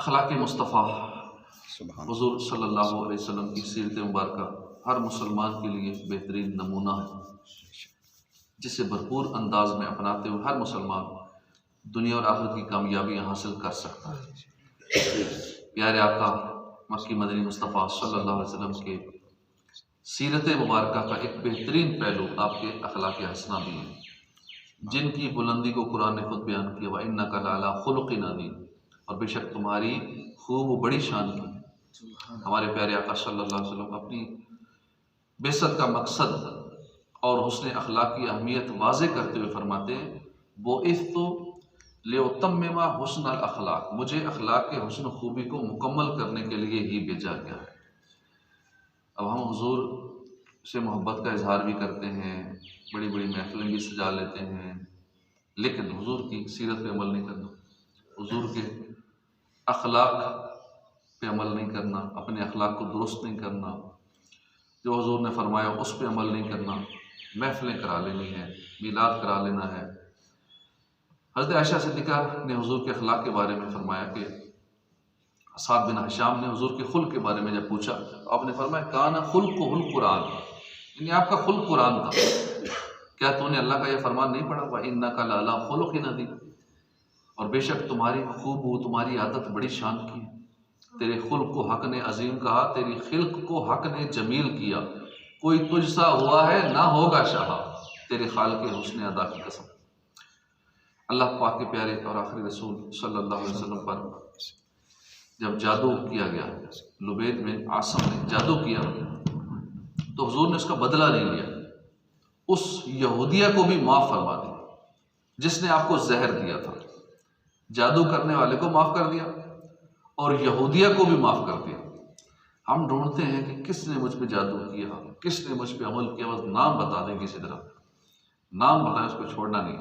अखलाक मुस्तफ़ा सुभान हुज़ूर सल्लल्लाहु अलैहि वसल्लम की सीरत मुबारक हर मुसलमान के लिए बेहतरीन नमूना है, जिसे भरपूर अंदाज में अपनाते हुए हर मुसलमान दुनिया और आखिरत की कामयाबी हासिल कर सकता है। प्यारे आका मक्की मदनी मुस्तफ़ा सल्लल्लाहु अलैहि वसल्लम के सीरत मुबारक का एक बेहतरीन पहलू आपके अखलाक हसना भी है, जिनकी बुलंदी को कुरान ने खुद बयान किया, व इन्नका लअला खुलुक़िन अज़ीम, और बेशक तुम्हारी खूब बड़ी शान की। हमारे प्यारे आका सल्लल्लाहु अलैहि वसल्लम अपनी बेसत का मकसद और हुस्न अखलाक की अहमियत वाज़े करते हुए फरमाते हैं, बुइस्तु लिउतम्मिमा हुस्नल अखलाक, मुझे अखलाक के हुस्न खूबी को मुकम्मल करने के लिए ही भेजा गया है। अब हम हुजूर से मोहब्बत का इजहार भी करते हैं, बड़ी बड़ी महफिलें भी सजा लेते हैं, लेकिन हुजूर की सीरत पे अमल नहीं करना, हुजूर के अखलाक पे अमल नहीं करना, अपने अखलाक को दुरुस्त नहीं करना, जो हुजूर ने फरमाया उस पे अमल नहीं करना, महफिलें करा लेनी है, मिलाद करा लेना है। हज़रत आयशा सिद्दीक़ा ने हुजूर के अखलाक के बारे में फरमाया कि साद बिन हिशाम ने हुजूर के खुल्क के बारे में जब पूछा तो आपने फरमाया काना खुल्कुहुल कुरान, यानी आपका खुल्क कुरान था। क्या तूने अल्लाह का यह फरमान नहीं पढ़ा, व इन्नका लअला खुलुक़िन अज़ीम, और बेशक तुम्हारी खूब तुम्हारी आदत बड़ी शान की है। तेरे खुल्क को हक ने अजीम कहा, तेरी खिल्क को हक ने जमील किया, कोई तुझसा हुआ है ना होगा शाह, तेरे खाल के हुस्न अदा की कसम। अल्लाह पाक के प्यारे और आखिरी रसूल सल्लल्लाहु अलैहि वसल्लम पर जब जादू किया गया, लुबैद बिन आसम ने जादू किया, तो हुजूर ने उसका बदला नहीं लिया, उस यहूदिया को भी माफ़ फरमा दिया जिसने आपको जहर दिया था, जादू करने वाले को माफ़ कर दिया और यहूदिया को भी माफ़ कर दिया। हम ढूंढते हैं कि किसने मुझ पे जादू किया, किसने मुझ पे अमल किया, बस नाम बता दें, किसी तरह नाम बताएं, उसको छोड़ना नहीं।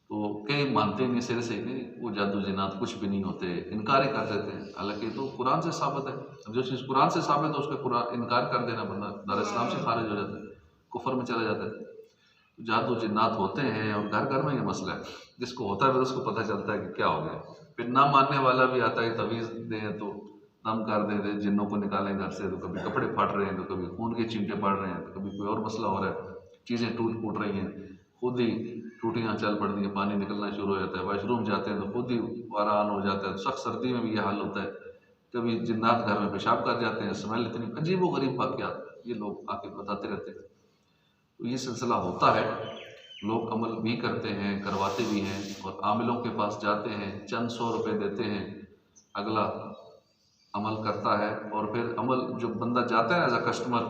तो कई मानते नहीं सिरे से कि वो जादू जिन्नात कुछ भी नहीं होते, इनकार ही कर देते हैं, हालांकि तो कुरान से साबित है। जो चीज़ कुरान से साबित है उसका कुरान इनकार कर देना, बंदा दार इस्लाम से खारिज हो जाता है, कुफर में चला जाता है। तो जादू जिन्नात होते हैं और घर घर में ये मसला है, जिसको होता है फिर उसको पता चलता है कि क्या हो गया। फिर ना मानने वाला भी आता है, तवीज़ दें तो दम कर दे, जिन्नों को निकालें घर से, तो कभी कपड़े फाट रहे हैं, तो कभी खून के चींटे पड़ रहे हैं, तो कभी कोई और मसला हो रहा है, चीज़ें टूट फूट रही हैं, खुद ही टूटियाँ चल पड़ती हैं, पानी निकलना शुरू हो जाता है, वाशरूम जाते हैं तो खुद ही वारान हो जाता है। सख्त सर्दी में भी यह हाल होता है, कभी जिन्नात घर में पेशाब कर जाते हैं, स्मेल इतनी अजीब व गरीब वाक़यात ये लोग आके बताते रहते हैं। तो ये सिलसिला होता है, लोग अमल भी करते हैं, करवाते भी हैं, और आमिलों के पास जाते हैं, चंद 100 रुपये देते हैं, अगला अमल करता है, और फिर अमल जो बंदा जाता है एज अ कस्टमर,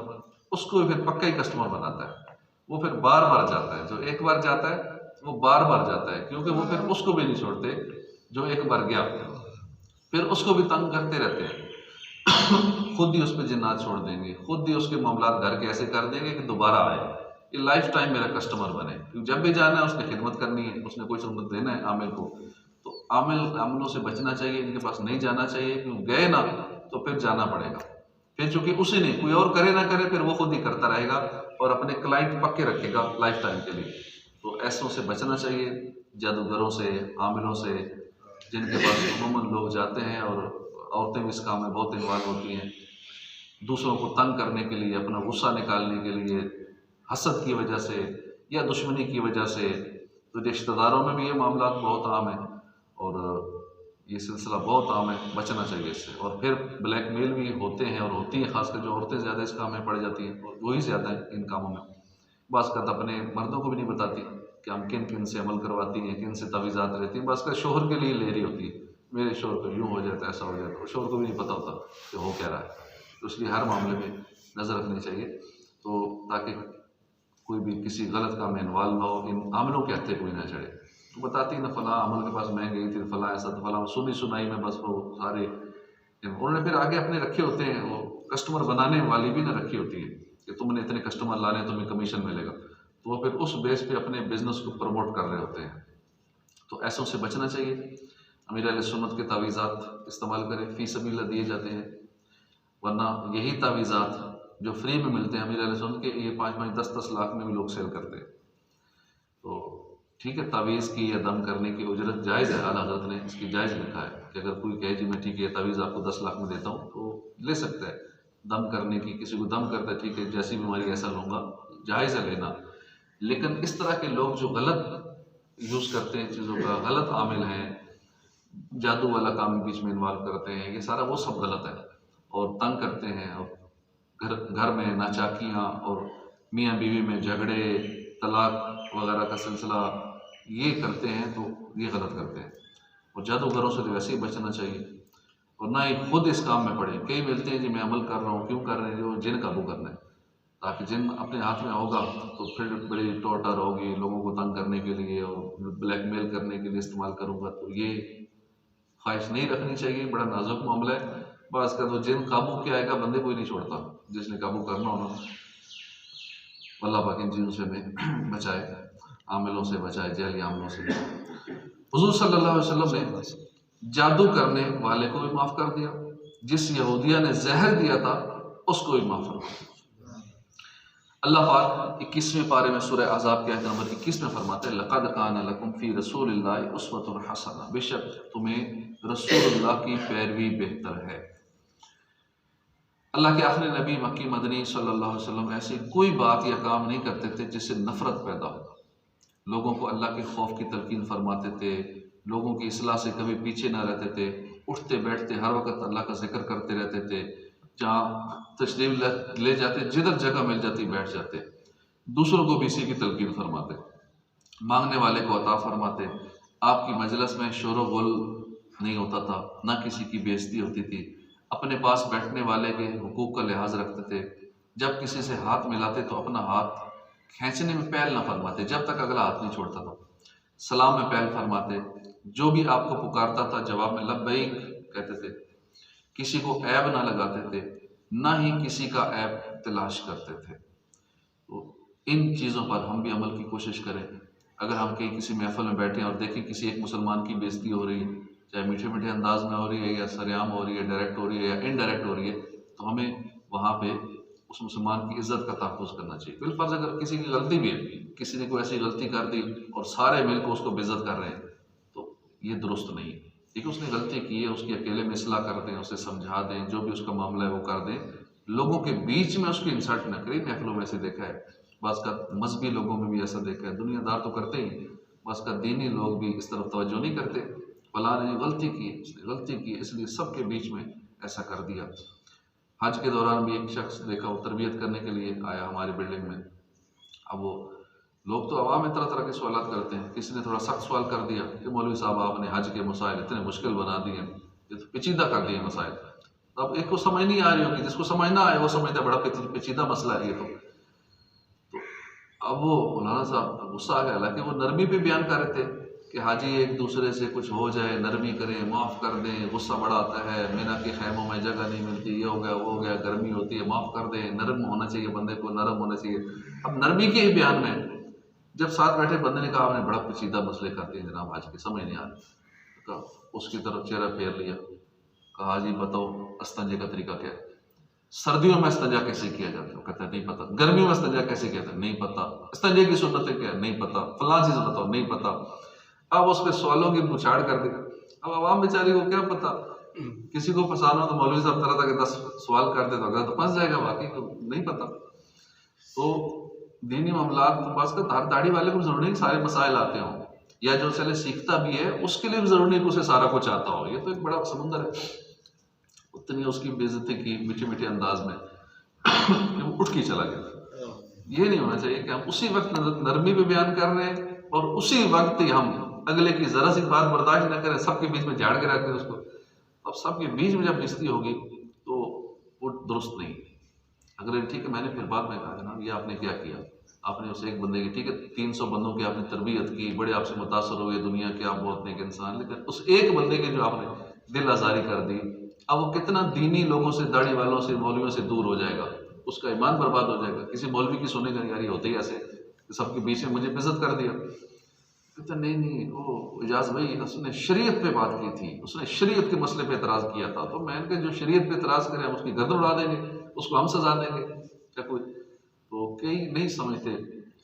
उसको फिर पक्का ही कस्टमर बनाता है। वो फिर बार बार जाता है, जो एक बार जाता है वो बार बार जाता है, क्योंकि वो फिर उसको भी नहीं छोड़ते जो एक बार गया, फिर उसको भी तंग करते रहते हैं। खुद ही उस पर जिन्नात छोड़ देंगे, खुद ही उसके मामलात घर के ऐसे कर देंगे कि दोबारा आए, ये लाइफ टाइम मेरा कस्टमर बने। क्योंकि जब भी जाना है उसने खिदमत करनी है, उसने कोई खिदमत देना है आमिल को, तो आमिलों से बचना चाहिए, इनके पास नहीं जाना चाहिए। क्यों गए ना तो फिर जाना पड़ेगा, फिर चूंकि उसी ने कोई और करे ना करे, फिर वो खुद ही करता रहेगा और अपने क्लाइंट पक्के रखेगा लाइफ टाइम के लिए। तो ऐसों से बचना चाहिए, जादूगरों से, आमिलों से, जिनके पास अमूमन लोग जाते हैं, और औरतें भी इस काम में बहुत इन्वॉल्व होती हैं, दूसरों को तंग करने के लिए, अपना गुस्सा निकालने के लिए, हसद की वजह से या दुश्मनी की वजह से। तो रिश्तेदारों में भी ये मामला बहुत आम है, और ये सिलसिला बहुत आम है, बचना चाहिए इससे। और फिर ब्लैकमेल भी होते हैं और होती हैं, खासकर जो औरतें ज़्यादा इस काम में पड़ जाती हैं, और वही ज़्यादा है इन कामों में। बाज़ का अपने मर्दों को भी नहीं बताती कि हम किन किन से अमल करवाती हैं, किन से तवीज़ात रहती हैं, बाज़ का शोहर के लिए ले रही होती है, मेरे शोहर को यूँ हो जाता है, ऐसा हो जाता है, और शोहर को भी नहीं पता होता कि हो क्या रहा है। तो इसलिए हर मामले में नज़र रखनी चाहिए, तो ताकि कोई भी किसी गलत काम में इन्वॉल्व ना हो, इन आमलों के हत्थे कोई ना चढ़े। तो बताती ना, फला अमल के पास मैं गई थी, फला ऐसा, तो फला सुनी सुनाई में बस वो सारे उन्होंने फिर आगे अपने रखे होते हैं, वो कस्टमर बनाने वाली भी ना रखी होती है कि तुमने इतने कस्टमर लाने, तुम्हें कमीशन मिलेगा, तो वो फिर उस बेस पे अपने बिजनेस को प्रमोट कर रहे होते हैं। तो ऐसों से बचना चाहिए। अमीर अहले सुन्नत के तावीज़ात इस्तेमाल करें, फ़ी सबीलिल्लाह दिए जाते हैं, वरना यही तावीज़ात जो फ्री में मिलते हैं अमीर अहले सुन्नत के, ये 5-5, 10-10 लाख में भी लोग सेल करते हैं। तो ठीक है, तावीज़ की या दम करने की उजरत जायज़ है, आला हज़रत ने इसकी जायज़ लिखा है कि अगर कोई कहे जी मैं ठीक है तावीज़ आपको 10 लाख में देता हूँ तो ले सकता है। दम करने की, किसी को दम करता है, ठीक है जैसी बीमारी ऐसा लूँगा, जायज़ है लेना। लेकिन इस तरह के लोग जो गलत यूज़ करते हैं चीज़ों का, गलत आमिल हैं, जादू वाला काम बीच में इन्वॉल्व करते हैं, ये सारा वो सब गलत है और तंग करते हैं। और घर घर में नाचाकियाँ और मियाँ बीवी में झगड़े, तलाक वगैरह का सिलसिला ये करते हैं तो ये गलत करते हैं। और जादूगरों से तो वैसे ही बचना चाहिए और ना ही खुद इस काम में पड़े। कई मिलते हैं जी मैं अमल कर रहा हूँ, क्यों कर रहे हैं? जो जिन काबू करना है, ताकि जिन अपने हाथ में होगा तो फिर बड़ी टॉर्चर होगी, लोगों को तंग करने के लिए और ब्लैकमेल करने के लिए इस्तेमाल करूँगा, तो ये ख्वाहिश नहीं रखनी चाहिए। बड़ा नाजुक मामला है। बस का तो जिन काबू किया आएगा, बंदे कोई नहीं छोड़ता। जिसने काबू करना होना, अल्लाह पाक इन चीज़ों से हमें बचाए, आमिलों से बचाए, जहली आमिलों से। हुजूर सल्लल्लाहु अलैहि वसल्लम ने जादू करने वाले को भी माफ़ कर दिया, जिस यहूदिया ने जहर दिया था उसको भी माफ़ कर दिया। अल्लाह पाक 21वें पारे में सूरह अहज़ाब के आयत नंबर 21 में फरमाते हैं, लक़द कान लकुम फ़ी रसूलिल्लाहि उस्वतुन हसना, बेशक तुम्हें रसूलुल्लाह की पैरवी बेहतर है। अल्लाह के आखिरी नबी मक्की मदनी सल्लल्लाहु अलैहि वसल्लम ऐसी कोई बात या काम नहीं करते थे जिससे नफरत पैदा हो। लोगों को अल्लाह के खौफ की तलकीन फरमाते थे, लोगों की इस्लाह से कभी पीछे ना रहते थे, उठते बैठते हर वक्त अल्लाह का जिक्र करते रहते थे, जहाँ तशरीफ ले जाते जिधर जगह मिल जाती बैठ जाते, दूसरों को भी इसी की तलकीन फरमाते, मांगने वाले को अता फरमाते। आपकी मजलिस में शोर गुल नहीं होता था, ना किसी की बेइज्जती होती थी, अपने पास बैठने वाले के हुकूक का लिहाज रखते थे। जब किसी से हाथ मिलाते तो अपना हाथ खींचने में पहल ना फरमाते जब तक अगला हाथ नहीं छोड़ता था। सलाम में पहल फरमाते। जो भी आपको पुकारता था जवाब में लब्बैक कहते थे। किसी को ऐब ना लगाते थे, ना ही किसी का ऐब तलाश करते थे। तो इन चीज़ों पर हम भी अमल की कोशिश करें। अगर हम कहीं किसी महफिल में बैठे हैं और देखें किसी एक मुसलमान की बेइज्जती हो रही है, चाहे मीठे मीठे अंदाज में हो रही है या सरेआम हो रही है, डायरेक्ट हो रही है या इनडायरेक्ट हो रही है, तो हमें वहाँ पे उस मुसलमान की इज्जत का तहफ़्फ़ुज़ करना चाहिए। बिलफर्ज अगर किसी की गलती भी है, किसी ने कोई ऐसी गलती कर दी और सारे मिलकर उसको बेइज्जत कर रहे हैं, तो ये दुरुस्त नहीं है। देखिए उसने गलती की है, उसकी अकेले में इस्लाह कर दें, उसे समझा दें, जो भी उसका मामला है वो कर दें, लोगों के बीच में उसकी इंसल्ट न करें। महफिलों में ऐसे देखा है, बस का मजहबी लोगों में भी ऐसा देखा है, दुनियादार तो करते ही, बस का दीनी लोग भी इस तरफ तवज्जो नहीं करते। फलां ने गलती की, उसने गलती की, इसलिए सबके बीच में ऐसा कर दिया। हज के दौरान भी एक शख्स देखा, वो तरबियत करने के लिए आया हमारी बिल्डिंग में। अब वो लोग तो आवाम में तरह तरह के सवाल करते हैं, किसी ने थोड़ा सख्त सवाल कर दिया कि मौलवी साहब आपने हज के मसाइल इतने मुश्किल बना दिए, ये तो पेचीदा कर दिए मसाइल। तो अब एक को समझ नहीं आ रही होगी, जिसको समझ ना आए वो समझता बड़ा पेचीदा मसला है ये तो अब वो मौलाना साहब गुस्सा आ गया। हालांकि वो नरमी पे बयान कर रहे थे कि हाजी एक दूसरे से कुछ हो जाए, नरमी करें, माफ़ कर दें, गुस्सा बड़ा आता है, मीना के खैमों में जगह नहीं मिलती, ये हो गया वो हो गया, गर्मी होती है, माफ़ कर दें, नरम होना चाहिए, बंदे को नरम होना चाहिए। अब नरमी के ही बयान में जब साथ बैठे बंदे ने कहा आपने बड़ा पेचीदा मसले करते हैं जनाब, आज के समझ नहीं आ रहा। कहा उसकी तरफ चेहरा फेर लिया, कहा हाजी बताओ अस्तंजे का तरीका क्या है, सर्दियों में इस्तिंजा कैसे किया जाता है? कहता है नहीं पता। गर्मियों में इस्तिंजा कैसे किया जाता है? नहीं पता। इस्तिंजे की सुन्नतें क्या है? नहीं पता। फलां चीज़ बताओ, नहीं पता। अब उस पर सवालों की बुछाड़ कर दी। अब आवाम बेचारी को क्या पता, किसी को फंसाना तो मौलवी साहब तरह तरह के 10 सवाल कर दे तो अगर तो फंस जाएगा, बाकी तो नहीं पता। तो दीनी मामलात तो बस का हर दाढ़ी वाले को जरूरी नहीं सारे मसाइल आते हों, या जो चले सीखता भी है उसके लिए भी जरूरी नहीं कि उसे सारा कुछ आता हो। ये तो एक बड़ा समुंदर है। उतनी उसकी बेइज्जती की मीठे मीठे अंदाज में कि वो उठ के चला गया। ये नहीं होना चाहिए कि हम उसी वक्त नरमी पे बयान कर रहे हैं और उसी वक्त ही हम अगले की जरा सी बात बर्दाश्त न करें, सबके बीच में झाड़ के रख दें उसको। अब सबके बीच में जब बेइज्जती होगी तो वो दुरुस्त नहीं। अगर ठीक है, मैंने फिर बाद में कहा जनाब ये आपने क्या किया, आपने उस एक बंदे की, ठीक है 300 बंदों की आपने तरबियत की, बड़े आपसे मुतासर हुए दुनिया के, आप बहुत नेक इंसान, लेकिन उस एक बंदे के जो आपने दिल आज़ारी कर दी, अब वो कितना दीनी लोगों से, दाढ़ी वालों से, मौलवियों से दूर हो जाएगा, उसका ईमान बर्बाद हो जाएगा। किसी मौलवी की सुनेगा यार ये होते ही ऐसे, सबके बीच में मुझे बेइज्जत कर दिया। कहता नहीं वो इजाज़ भाई उसने शरीयत पे बात की थी, उसने शरीयत के मसले पे एतराज़ किया था, तो मैंने कहा जो शरीयत पे एतराज़ करे हम उसकी गर्दन उड़ा देंगे, उसको हम सजा देंगे क्या कोई। तो कई नहीं समझते,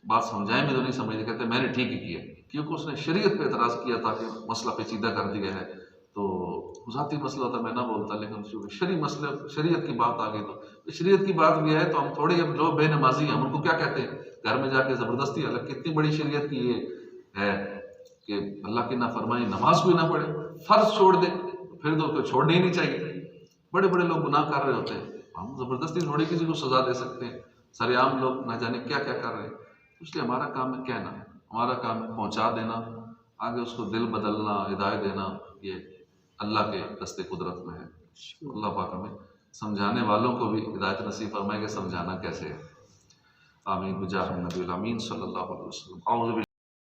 बात समझाएं भी तो नहीं समझते, कहते मैंने ठीक ही किया। क्योंकि उसने शरीयत पे एतराज़ किया था कि मसला पेचीदा कर दिया है, तो ज़ाती मसला होता मैं ना बोलता, लेकिन चूँकि शरी मसले शरीयत की बात आ गई तो शरीयत की बात भी है, तो हम थोड़ी, अब जो बेनमाजी हैं हम उनको क्या कहते हैं, घर में जाके ज़बरदस्ती, अलग कितनी बड़ी शरीयत की ये है कि अल्लाह की नाफरमानी, नमाज कोई ना पढ़े, फ़र्ज छोड़ दे, फिर तो उसको छोड़नी ही नहीं चाहिए। बड़े बड़े लोग गुनाह कर रहे होते हैं, हम ज़बरदस्ती थोड़ी किसी को सज़ा दे सकते हैं। सरेआम लोग ना जाने क्या क्या कर रहे हैं। इसलिए हमारा काम है कहना, हमारा काम है पहुँचा देना, आगे उसको दिल बदलना, हिदायत देना, ये अल्लाह के दस्ते कुदरत में है। अल्लाह पाक हमें समझाने वालों को भी हिदायत नसीब फरमाए कि समझाना कैसे है। आमीन बिजाह नबी अमीन सल्लल्लाहु अलैहि वसल्लम।